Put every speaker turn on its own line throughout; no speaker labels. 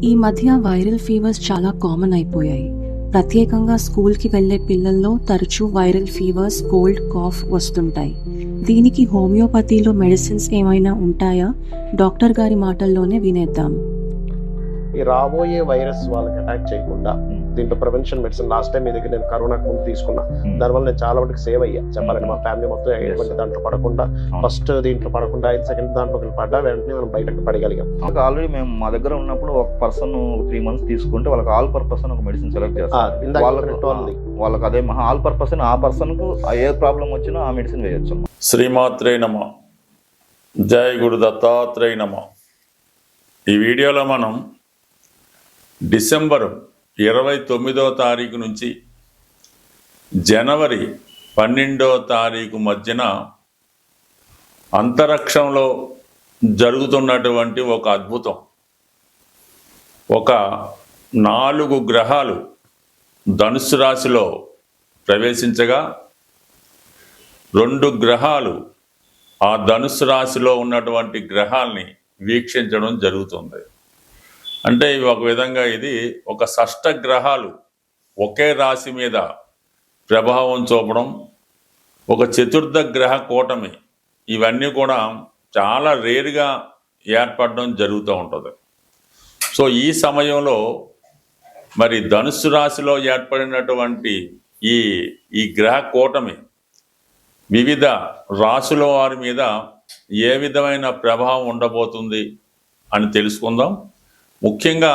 ఈ మధ్య viral fevers చాలా కామన్ అయిపోయాయి. ప్రత్యేకంగా స్కూల్కి వెళ్లే పిల్లల్లో తరచూ వైరల్ ఫీవర్స్, కోల్డ్, కాఫ్ వస్తుంటాయి. దీనికి హోమియోపతిలో మెడిసిన్స్ ఏమైనా ఉంటాయా? డాక్టర్ గారి మాటల్లోనే వినేద్దాం.
ఈ రాబోయే వైరస్ వాళ్ళకి అటాక్ చేయకుండా దీంట్లో ప్రివెన్షన్ మెడిసిన్ లాస్ట్ టైం మీ దగ్గర నేను కరోనాకు ముందు తీసుకున్నా. దానివల్ల నేను చాలా వరకు సేవ్ అయ్యా చెప్పాలంటే. మా ఫ్యామిలీ మొత్తం ఎటువంటి దాంట్లో పడకుండా, ఫస్ట్ దీంట్లో పడకుండా సెకండ్ దాంట్లోకి పడ్డా వెంటనే మనం బయటకు పడగలిగాం.
ఆల్రెడీ మేము మా దగ్గర ఉన్నప్పుడు ఒక పర్సన్ 3 months తీసుకుంటే వాళ్ళకి ఆల్ పర్పస్ అని ఒక మెడిసిన్ సెలెక్ట్ చేస్తాం. వాళ్ళకి అదే ఆల్ పర్పస్ ఆ పర్సన్ కు ఏ ప్రాబ్లం వచ్చినా ఆ మెడిసిన్ వేయొచ్చు.
శ్రీమాత్రే నమః. జై గురు దత్తాత్రేయ నమః. ఈ వీడియోలో మనం డిసెంబర్ 29వ తారీఖు నుంచి జనవరి 12వ తారీఖు మధ్యన అంతరిక్షంలో జరుగుతున్నటువంటి ఒక అద్భుతం. ఒక 4 గ్రహాలు ధనుస్సు రాశిలో ప్రవేశించగా 2 గ్రహాలు ఆ ధనుస్సు రాశిలో ఉన్నటువంటి గ్రహాల్ని వీక్షించడం జరుగుతుంది. అంటే ఒక విధంగా ఇది ఒక షష్ఠ గ్రహాలు ఒకే రాశి మీద ప్రభావం చూపడం, ఒక చతుర్థ గ్రహ కూటమి, ఇవన్నీ కూడా చాలా రేరుగా ఏర్పడడం జరుగుతూ ఉంటుంది. సో ఈ సమయంలో మరి ధనుస్సు రాశిలో ఏర్పడినటువంటి ఈ గ్రహ కూటమి వివిధ రాశుల వారి మీద ఏ విధమైన ప్రభావం ఉండబోతుంది అని తెలుసుకుందాం. ముఖ్యంగా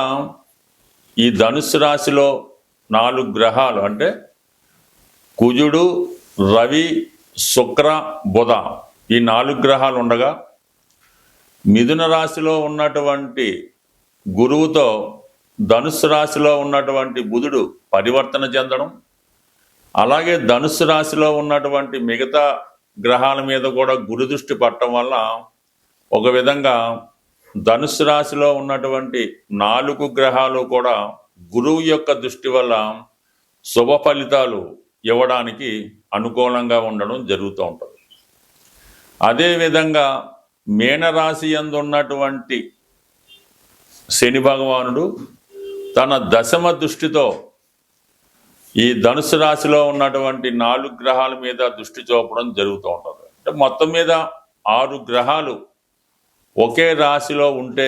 ఈ ధనుస్సు రాశిలో 4 గ్రహాలు అంటే కుజుడు, రవి, శుక్ర, బుధ, ఈ 4 గ్రహాలు ఉండగా మిథున రాశిలో ఉన్నటువంటి గురువుతో ధనుస్సు రాశిలో ఉన్నటువంటి బుధుడు పరివర్తన చెందడం, అలాగే ధనుస్సు రాశిలో ఉన్నటువంటి మిగతా గ్రహాల మీద కూడా గురు దృష్టి పట్టడం వల్ల ఒక విధంగా ధనుస్సు రాశిలో ఉన్నటువంటి 4 గ్రహాలు కూడా గురువు యొక్క దృష్టి వల్ల శుభ ఫలితాలు ఇవ్వడానికి అనుకూలంగా ఉండడం జరుగుతూ ఉంటుంది. అదేవిధంగా మీనరాశి యందు ఉన్నటువంటి శని భగవానుడు తన దశమ దృష్టితో ఈ ధనుస్సు రాశిలో ఉన్నటువంటి 4 గ్రహాల మీద దృష్టి చూపడం జరుగుతూ ఉంటుంది. అంటే మొత్తం మీద 6 గ్రహాలు ఒకే రాశిలో ఉంటే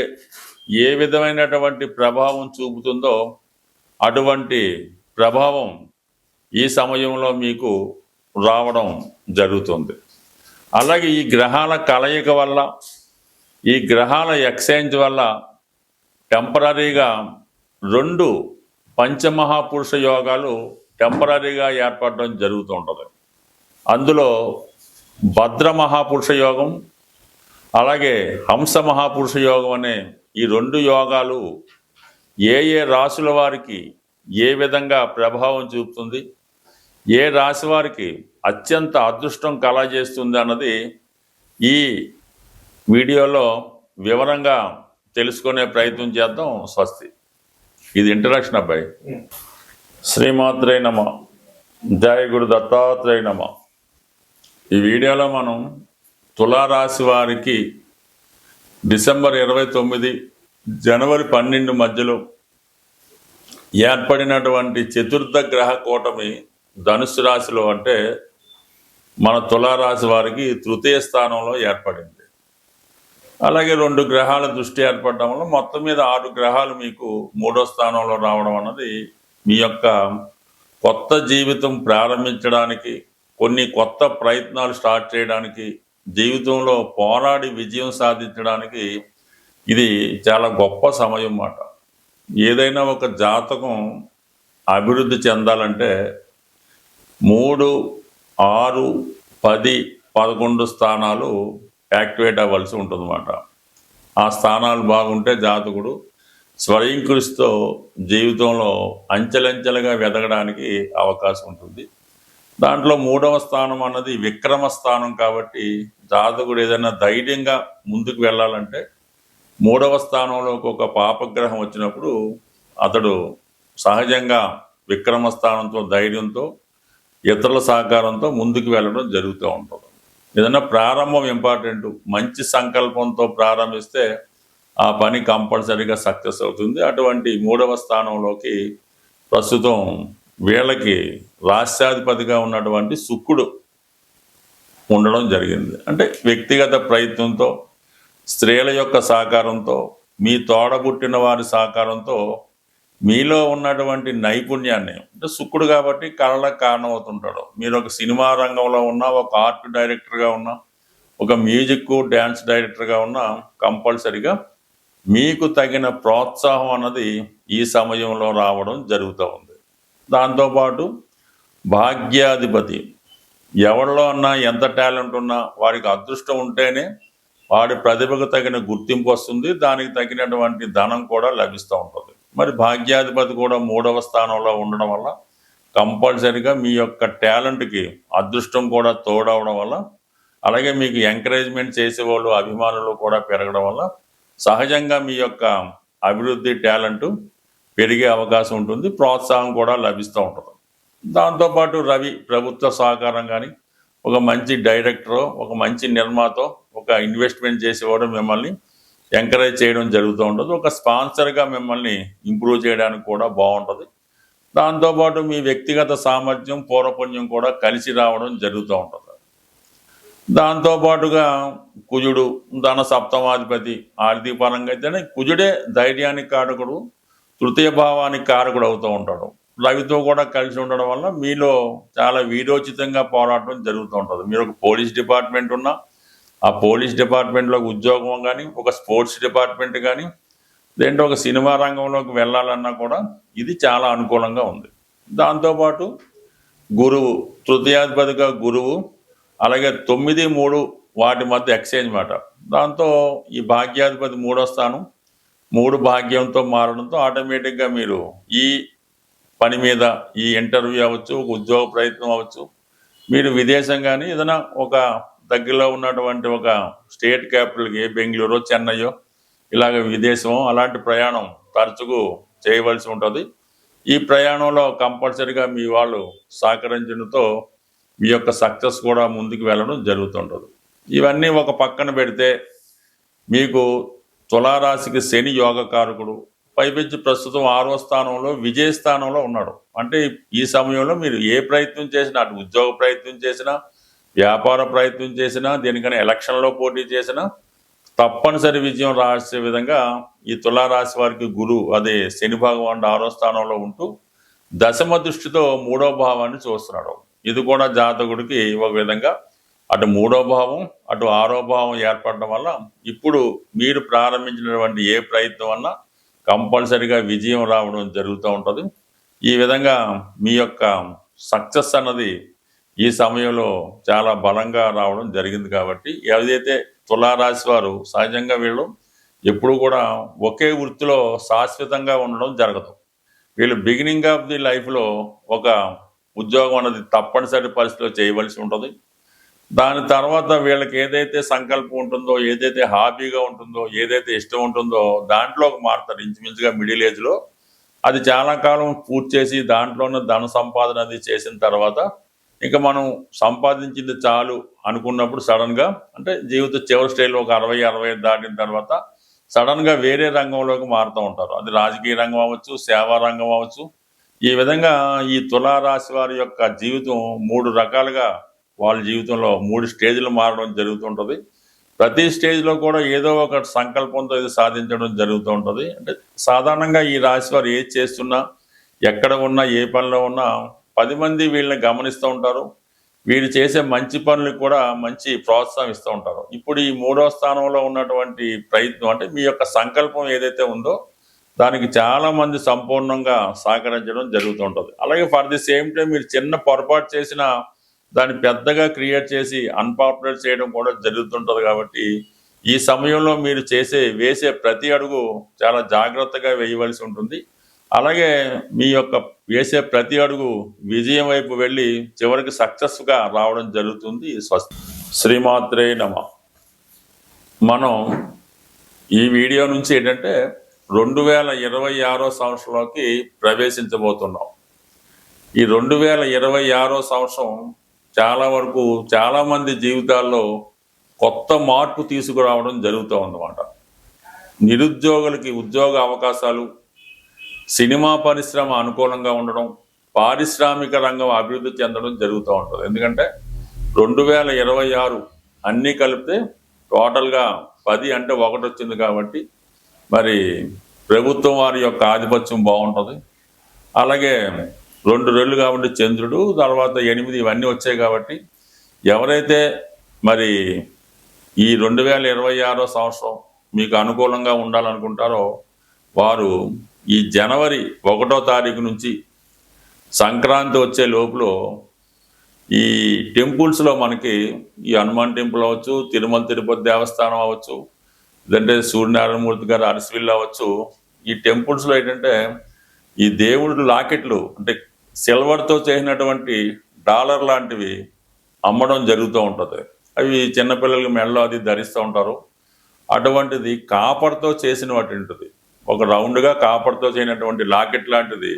ఏ విధమైనటువంటి ప్రభావం చూపుతుందో అటువంటి ప్రభావం ఈ సమయంలో మీకు రావడం జరుగుతుంది. అలాగే ఈ గ్రహాల కలయిక వల్ల, ఈ గ్రహాల ఎక్స్చేంజ్ వల్ల టెంపరీగా 2 పంచమహాపురుష యోగాలు టెంపరీగా ఏర్పడడం జరుగుతూ ఉంటుంది. అందులో భద్ర మహాపురుష యోగం, అలాగే హంస మహాపురుష యోగం అనే ఈ 2 యోగాలు ఏ రాశుల వారికి ఏ విధంగా ప్రభావం చూపుతుంది, ఏ రాశి వారికి అత్యంత అదృష్టం కలగజేస్తుంది అన్నది ఈ వీడియోలో వివరంగా తెలుసుకునే ప్రయత్నం చేద్దాం. స్వస్తి. ఇది ఇంట్రడక్షన్ అబ్బాయి. శ్రీమాత్రే నమః. జయ గురు దత్తాత్రేయ నమః. ఈ వీడియోలో మనం తులారాశి వారికి డిసెంబర్ 29, జనవరి 12 మధ్యలో ఏర్పడినటువంటి చతుర్థ గ్రహ కూటమి ధనుస్సు రాశిలో, అంటే మన తులారాశి వారికి తృతీయ స్థానంలో ఏర్పడింది. అలాగే 2 గ్రహాల దృష్టి ఏర్పడడం వల్ల మొత్తం మీద 6 గ్రహాలు మీకు 3వ స్థానంలో రావడం అన్నది మీ యొక్క కొత్త జీవితం ప్రారంభించడానికి, కొన్ని కొత్త ప్రయత్నాలు స్టార్ట్ చేయడానికి, జీవితంలో పోరాడి విజయం సాధించడానికి ఇది చాలా గొప్ప సమయం అన్నమాట. ఏదైనా ఒక జాతకం అభివృద్ధి చెందాలంటే 3, 6, 10, 11 స్థానాలు యాక్టివేట్ అవ్వాల్సి ఉంటుందన్నమాట. ఆ స్థానాలు బాగుంటే జాతకుడు స్వయం కృషితో జీవితంలో అంచెలంచెలుగా ఎదగడానికి అవకాశం ఉంటుంది. దాంట్లో 3వ స్థానం అన్నది విక్రమ స్థానం కాబట్టి జాతకుడు ఏదైనా ధైర్యంగా ముందుకు వెళ్ళాలంటే 3వ స్థానంలోకి ఒక పాపగ్రహం వచ్చినప్పుడు అతడు సహజంగా విక్రమ స్థానంతో, ధైర్యంతో, ఇతరుల సహకారంతో ముందుకు వెళ్ళడం జరుగుతూ ఉంటుంది. ఏదైనా ప్రారంభం ఇంపార్టెంట్. మంచి సంకల్పంతో ప్రారంభిస్తే ఆ పని కంపల్సరీగా సక్సెస్ అవుతుంది. అటువంటి 3వ స్థానంలోకి ప్రస్తుతం వీళ్ళకి రాష్ట్రాధిపతిగా ఉన్నటువంటి శుక్రుడు ఉండడం జరిగింది. అంటే వ్యక్తిగత ప్రయత్నంతో, స్త్రీల యొక్క సహకారంతో, మీ తోడబుట్టిన వారి సహకారంతో మీలో ఉన్నటువంటి నైపుణ్యాన్ని, అంటే శుక్రుడు కాబట్టి కళలకు కారణమవుతుంటాడు. మీరు ఒక సినిమా రంగంలో ఉన్నా, ఒక ఆర్ట్ డైరెక్టర్గా ఉన్నా, ఒక మ్యూజిక్ డ్యాన్స్ డైరెక్టర్గా ఉన్నా కంపల్సరిగా మీకు తగిన ప్రోత్సాహం అన్నది ఈ సమయంలో రావడం జరుగుతూ ఉంది. దాంతోపాటు భాగ్యాధిపతి ఎవరిలో అన్నా ఎంత టాలెంట్ ఉన్నా వారికి అదృష్టం ఉంటేనే వాడి ప్రతిభకు తగిన గుర్తింపు వస్తుంది, దానికి తగినటువంటి ధనం కూడా లభిస్తూ ఉంటుంది. మరి భాగ్యాధిపతి కూడా 3వ స్థానంలో ఉండడం వల్ల కంపల్సరిగా మీ యొక్క టాలెంట్కి అదృష్టం కూడా తోడవడం వల్ల, అలాగే మీకు ఎంకరేజ్మెంట్ చేసేవాళ్ళు అభిమానులు కూడా పెరగడం వల్ల సహజంగా మీ యొక్క అభివృద్ధి టాలెంట్ పెరిగే అవకాశం ఉంటుంది, ప్రోత్సాహం కూడా లభిస్తూ ఉంటుంది. దాంతోపాటు రవి ప్రభుత్వ సహకారం కానీ, ఒక మంచి డైరెక్టరో, ఒక మంచి నిర్మాతో, ఒక ఇన్వెస్ట్మెంట్ చేసేవాడు మిమ్మల్ని ఎంకరేజ్ చేయడం జరుగుతూ ఉంటుంది. ఒక స్పాన్సర్గా మిమ్మల్ని ఇంప్రూవ్ చేయడానికి కూడా బాగుంటుంది. దాంతోపాటు మీ వ్యక్తిగత సామర్థ్యం, పూర్వపుణ్యం కూడా కలిసి రావడం జరుగుతూ ఉంటుంది. దాంతోపాటుగా కుజుడు ధన సప్తమాధిపతి, ఆర్థిక పరంగా అయితేనే కుజుడే ధైర్యానికి కారకుడు, తృతీయ భావానికి కారకుడు అవుతూ ఉంటాడు. రవితో కూడా కలిసి ఉండడం వల్ల మీలో చాలా వీరోచితంగా పోరాటం జరుగుతూ ఉంటుంది. మీరు ఒక పోలీస్ డిపార్ట్మెంట్ ఉన్నా, ఆ పోలీస్ డిపార్ట్మెంట్లో ఉద్యోగం కానీ, ఒక స్పోర్ట్స్ డిపార్ట్మెంట్ కానీ, లేదంటే ఒక సినిమా రంగంలోకి వెళ్ళాలన్నా కూడా ఇది చాలా అనుకూలంగా ఉంది. దాంతోపాటు గురువు తృతీయాధిపతిగా గురువు, అలాగే 9, 3 వాటి మధ్య ఎక్స్చేంజ్ మాట. దాంతో ఈ భాగ్యాధిపతి 3వ స్థానం 3 భాగ్యంతో మారడంతో ఆటోమేటిక్గా మీరు ఈ పని మీద, ఈ ఇంటర్వ్యూ అవ్వచ్చు, ఒక ఉద్యోగ ప్రయత్నం అవ్వచ్చు, మీరు విదేశం కానీ ఏదైనా ఒక దగ్గరలో ఉన్నటువంటి ఒక స్టేట్ క్యాపిటల్కి బెంగళూరు, చెన్నైయో ఇలాగ విదేశం అలాంటి ప్రయాణం తరచుగా చేయవలసి ఉంటుంది. ఈ ప్రయాణంలో కంపల్సరిగా మీ వాళ్ళు సహకరించడంతో మీ యొక్క సక్సెస్ కూడా ముందుకు వెళ్ళడం జరుగుతుంటుంది. ఇవన్నీ ఒక పక్కన పెడితే మీకు తులారాశికి శని యోగకారకుడు, పైపెచ్చి ప్రస్తుతం 6వ స్థానంలో విజయ స్థానంలో ఉన్నాడు. అంటే ఈ సమయంలో మీరు ఏ ప్రయత్నం చేసినా, అటు ఉద్యోగ ప్రయత్నం చేసినా, వ్యాపార ప్రయత్నం చేసినా, దేనికైనా ఎలక్షన్లో పోటీ చేసినా తప్పనిసరి విజయం రాసే విధంగా ఈ తులారాశి వారికి గురువు, అదే శని భగవానుడు 6వ స్థానంలో ఉంటూ దశమ దృష్టితో 3వ భావాన్ని చూస్తున్నాడు. ఇది కూడా జాతకుడికి ఒక విధంగా అటు 3వ భావం, అటు 6వ భావం ఏర్పడడం వల్ల ఇప్పుడు మీరు ప్రారంభించినటువంటి ఏ ప్రయత్నం అన్నా కంపల్సరిగా విజయం రావడం జరుగుతూ ఉంటుంది. ఈ విధంగా మీ యొక్క సక్సెస్ అన్నది ఈ సమయంలో చాలా బలంగా రావడం జరిగింది. కాబట్టి ఏదైతే తులారాశి వారు సహజంగా వీళ్ళు ఎప్పుడు కూడా ఒకే వృత్తిలో శాశ్వతంగా ఉండడం జరగదు. వీళ్ళు బిగినింగ్ ఆఫ్ ది లైఫ్లో ఒక ఉద్యోగం అన్నది తప్పనిసరి పరిస్థితిలో చేయవలసి ఉంటుంది. దాని తర్వాత వీళ్ళకి ఏదైతే సంకల్పం ఉంటుందో, ఏదైతే హాబీగా ఉంటుందో, ఏదైతే ఇష్టం ఉంటుందో దాంట్లోకి మారుతారు. ఇంచుమించుగా మిడిల్ ఏజ్లో అది చాలా కాలం పూర్తి చేసి దాంట్లోనే ధన సంపాదన అది చేసిన తర్వాత ఇంకా మనం సంపాదించింది చాలు అనుకున్నప్పుడు సడన్గా, అంటే జీవిత చివరి స్టేజ్లో ఒక 60-65 దాటిన తర్వాత సడన్గా వేరే రంగంలోకి మారుతూ ఉంటారు. అది రాజకీయ రంగం అవ్వచ్చు, సేవా రంగం అవ్వచ్చు. ఈ విధంగా ఈ తులారాశి వారి యొక్క జీవితం 3 రకాలుగా వాళ్ళ జీవితంలో 3 స్టేజ్లు మారడం జరుగుతుంటుంది. ప్రతి స్టేజ్లో కూడా ఏదో ఒక సంకల్పంతో ఇది సాధించడం జరుగుతూ ఉంటుంది. అంటే సాధారణంగా ఈ రాశి వారు ఏది చేస్తున్నా, ఎక్కడ ఉన్నా, ఏ పనిలో ఉన్నా 10 మంది వీళ్ళని గమనిస్తూ ఉంటారు. వీరు చేసే మంచి పనులకు కూడా మంచి ప్రోత్సాహం ఇస్తూ ఉంటారు. ఇప్పుడు ఈ 3వ స్థానంలో ఉన్నటువంటి ప్రయత్నం, అంటే మీ యొక్క సంకల్పం ఏదైతే ఉందో దానికి చాలామంది సంపూర్ణంగా సహకరించడం జరుగుతూ ఉంటుంది. అలాగే ఫర్ ది సేమ్ టైం మీరు చిన్న పొరపాటు చేసినా దాన్ని పెద్దగా క్రియేట్ చేసి అన్పాపులర్ చేయడం కూడా జరుగుతుంటుంది. కాబట్టి ఈ సమయంలో మీరు వేసే ప్రతి అడుగు చాలా జాగ్రత్తగా వేయవలసి ఉంటుంది. అలాగే మీ యొక్క వేసే ప్రతి అడుగు విజయం వైపు వెళ్ళి చివరికి సక్సెస్గా రావడం జరుగుతుంది. స్వస్తి. శ్రీమాత్రే నమః. మనం ఈ వీడియో నుంచి ఏంటంటే 2026 సంవత్సరంలోకి ప్రవేశించబోతున్నాం. ఈ 2026 సంవత్సరం చాలా వరకు చాలామంది జీవితాల్లో కొత్త మార్పు తీసుకురావడం జరుగుతూ ఉందన్నమాట. నిరుద్యోగులకి ఉద్యోగ అవకాశాలు, సినిమా పరిశ్రమ అనుకూలంగా ఉండడం, పారిశ్రామిక రంగం అభివృద్ధి చెందడం జరుగుతూ ఉంటుంది. ఎందుకంటే 2026 అన్నీ కలిపితే టోటల్గా 10 అంటే 1 వచ్చింది కాబట్టి మరి ప్రభుత్వం వారి యొక్క ఆధిపత్యం బాగుంటుంది. అలాగే 2 రెళ్ళు కాబట్టి చంద్రుడు, తర్వాత 8 ఇవన్నీ వచ్చాయి కాబట్టి ఎవరైతే మరి ఈ 2026 సంవత్సరం మీకు అనుకూలంగా ఉండాలనుకుంటారో వారు ఈ జనవరి 1వ తారీఖు నుంచి సంక్రాంతి వచ్చే లోపల ఈ టెంపుల్స్లో మనకి ఈ హనుమాన్ టెంపుల్ అవ్వచ్చు, తిరుమల తిరుపతి దేవస్థానం అవ్వచ్చు, లేదంటే సూర్యనారాయణమూర్తి గారి అరసివిల్ అవ్వచ్చు, ఈ టెంపుల్స్లో ఏంటంటే ఈ దేవుడు లాకెట్లు అంటే సిల్వర్తో చేసినటువంటి డాలర్ లాంటివి అమ్మడం జరుగుతూ ఉంటుంది. అవి చిన్నపిల్లలకి మెడలో అది ధరిస్తూ ఉంటారు. అటువంటిది కాపర్తో చేసినటువంటిది, ఒక రౌండ్గా కాపర్తో చేయనటువంటి లాకెట్ లాంటిది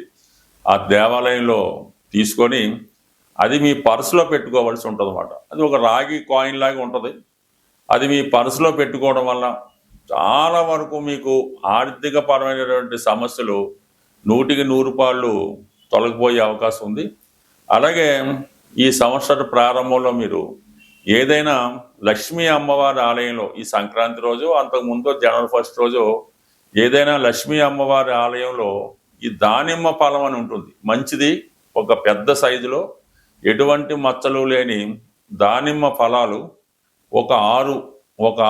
ఆ దేవాలయంలో తీసుకొని అది మీ పర్సులో పెట్టుకోవాల్సి ఉంటుంది అన్నమాట. అది ఒక రాగి కాయిన్ లాగా ఉంటుంది. అది మీ పర్సులో పెట్టుకోవడం వల్ల చాలా వరకు మీకు ఆర్థిక పరమైనటువంటి సమస్యలు 100కి 100 తొలగిపోయే అవకాశం ఉంది. అలాగే ఈ సంవత్సర ప్రారంభంలో మీరు ఏదైనా లక్ష్మీ అమ్మవారి ఆలయంలో ఈ సంక్రాంతి రోజు, అంతకుముందు జనవరి 1 రోజు ఏదైనా లక్ష్మీ అమ్మవారి ఆలయంలో ఈ దానిమ్మ ఫలం అని ఉంటుంది, మంచిది, ఒక పెద్ద సైజులో ఎటువంటి మచ్చలు లేని దానిమ్మ ఫలాలు ఒక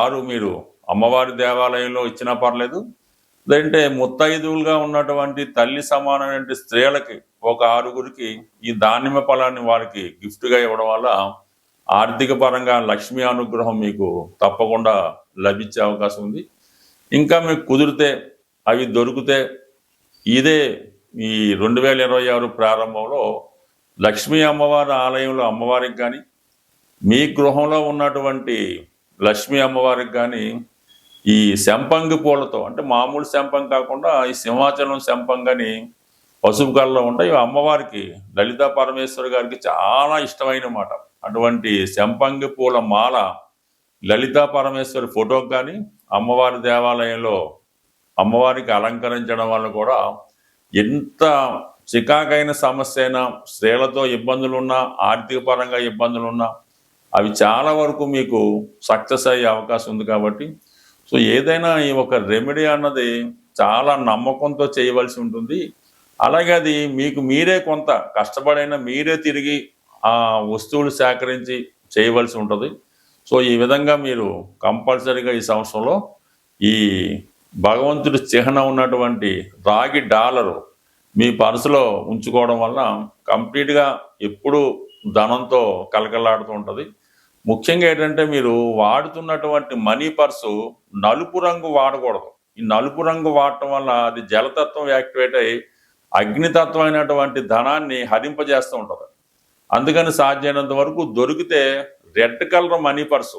ఆరు మీరు అమ్మవారి దేవాలయంలో ఇచ్చినా పర్లేదు, లేదంటే ముత్తైదువులుగా ఉన్నటువంటి తల్లి సమానమైన స్త్రీలకి ఒక 6గురికి ఈ దానిమ్మ ఫలాన్ని వారికి గిఫ్ట్గా ఇవ్వడం వల్ల ఆర్థిక పరంగా లక్ష్మీ అనుగ్రహం మీకు తప్పకుండా లభించే అవకాశం ఉంది. ఇంకా మీకు కుదిరితే అవి దొరికితే ఇదే ఈ 2026 ప్రారంభంలో లక్ష్మీ అమ్మవారి ఆలయంలో అమ్మవారికి కానీ, మీ గృహంలో ఉన్నటువంటి లక్ష్మీ అమ్మవారికి కానీ ఈ శంపంగి పూలతో, అంటే మామూలు శంపం కాకుండా ఈ సింహాచలం శంపం కానీ పసుపు కలర్లో ఉంటాయి, అమ్మవారికి లలితా పరమేశ్వరి గారికి చాలా ఇష్టమైన మాట. అటువంటి శంపంగి పూల మాల లలితా పరమేశ్వరి ఫోటోకి కానీ అమ్మవారి దేవాలయంలో అమ్మవారికి అలంకరించడం వల్ల కూడా ఎంత చికాకైన సమస్య అయినా, స్త్రీలతో ఇబ్బందులున్నా, ఆర్థిక పరంగా ఇబ్బందులున్నా అవి చాలా వరకు మీకు సక్సెస్ అయ్యే అవకాశం ఉంది. కాబట్టి సో ఏదైనా ఈ ఒక రెమెడీ అన్నది చాలా నమ్మకంతో చేయవలసి ఉంటుంది. అలాగే అది మీకు మీరే కొంత కష్టపడైనా మీరే తిరిగి ఆ వస్తువులు సేకరించి చేయవలసి ఉంటుంది. సో ఈ విధంగా మీరు కంపల్సరీగా ఈ సంవత్సరంలో ఈ భగవంతుడి చిహ్నం ఉన్నటువంటి రాగి డాలరు మీ పర్సులో ఉంచుకోవడం వల్ల కంప్లీట్గా ఎప్పుడు ధనంతో కలకలాడుతూ ఉంటుంది. ముఖ్యంగా ఏంటంటే మీరు వాడుతున్నటువంటి మనీ పర్సు నలుపు రంగు వాడకూడదు. ఈ నలుపు రంగు వాడటం వల్ల అది జలతత్వం యాక్టివేట్ అయ్యి అగ్నితత్వం అయినటువంటి ధనాన్ని హరింపజేస్తూ ఉంటుంది. అందుకని సాధ్యమైనంత వరకు దొరికితే రెడ్ కలర్ మనీ పర్సు,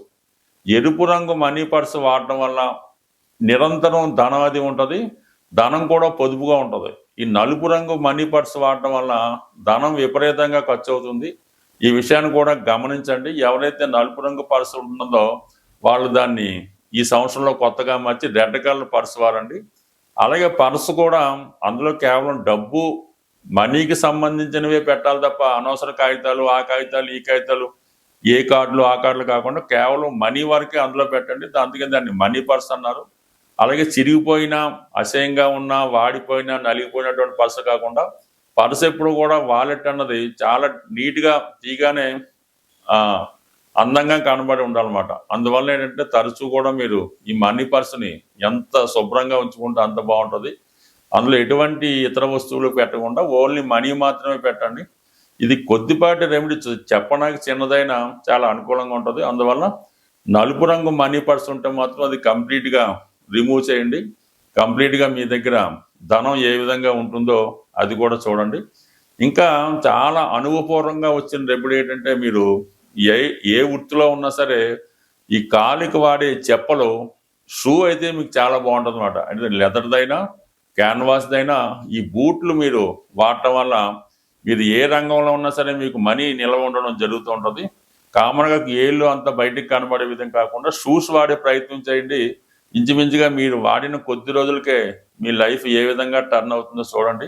ఎరుపు రంగు మనీ పర్సు వాడటం వల్ల నిరంతరం ధనం అది ఉంటుంది, ధనం కూడా పొదుపుగా ఉంటుంది. ఈ నలుపు రంగు మనీ పర్సు వాడటం వల్ల ధనం విపరీతంగా ఖర్చు అవుతుంది. ఈ విషయాన్ని కూడా గమనించండి. ఎవరైతే నలుపు రంగు పర్సు ఉంటుందో వాళ్ళు దాన్ని ఈ సంవత్సరంలో కొత్తగా మార్చి రెడ్ కలర్ పర్సు వాడండి. అలాగే పర్సు కూడా అందులో కేవలం డబ్బు, మనీకి సంబంధించినవే పెట్టాలి తప్ప అనవసర కాగితాలు, ఆ కాగితాలు, ఈ కాగితాలు, ఏ కార్డులు ఆ కార్డులు కాకుండా కేవలం మనీ వరకే అందులో పెట్టండి. అందుకే దాన్ని మనీ పర్స్ అన్నారు. అలాగే చిరిగిపోయినా, అసహ్యంగా ఉన్నా, వాడిపోయినా, నలిగిపోయినటువంటి పర్సు కాకుండా పర్సు ఎప్పుడు కూడా వాలెట్ అన్నది చాలా నీట్గా తీగానే అందంగా కనబడి ఉండాలన్నమాట. అందువల్ల ఏంటంటే తరచూ కూడా మీరు ఈ మనీ పర్సుని ఎంత శుభ్రంగా ఉంచుకుంటే అంత బాగుంటుంది. అందులో ఎటువంటి ఇతర వస్తువులు పెట్టకుండా ఓన్లీ మనీ మాత్రమే పెట్టండి. ఇది కొద్దిపాటి రెమెడీ, చెప్పడానికి చిన్నదైనా చాలా అనుకూలంగా ఉంటుంది. అందువల్ల నలుపు రంగు మనీ పర్స్ ఉంటే మాత్రం అది కంప్లీట్గా రిమూవ్ చేయండి. కంప్లీట్గా మీ దగ్గర ధనం ఏ విధంగా ఉంటుందో అది కూడా చూడండి. ఇంకా చాలా అనుభవపూర్వంగా వచ్చిన రెమెడీ ఏంటంటే మీరు ఏ వృత్తిలో ఉన్నా సరే ఈ కాలికి వాడే చెప్పలు, షూ అయితే మీకు చాలా బాగుంటుంది అన్నమాట. అంటే లెదర్దైనా క్యాన్వాస్దైనా ఈ బూట్లు మీరు వాడటం వల్ల మీరు ఏ రంగంలో ఉన్నా సరే మీకు మనీ నిల్వ ఉండడం జరుగుతూ ఉంటుంది. కామన్గా ఏళ్ళు అంత బయటికి కనబడే విధంగా కాకుండా షూస్ వాడే ప్రయత్నం చేయండి. ఇంచుమించుగా మీరు వాడిన కొద్ది రోజులకే మీ లైఫ్ ఏ విధంగా టర్న్ అవుతుందో చూడండి.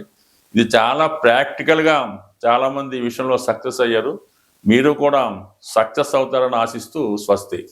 ఇది చాలా ప్రాక్టికల్గా చాలామంది ఈ విషయంలో సక్సెస్ అయ్యారు. మీరు కూడా సక్సెస్ అవుతారని ఆశిస్తూ స్వస్తి.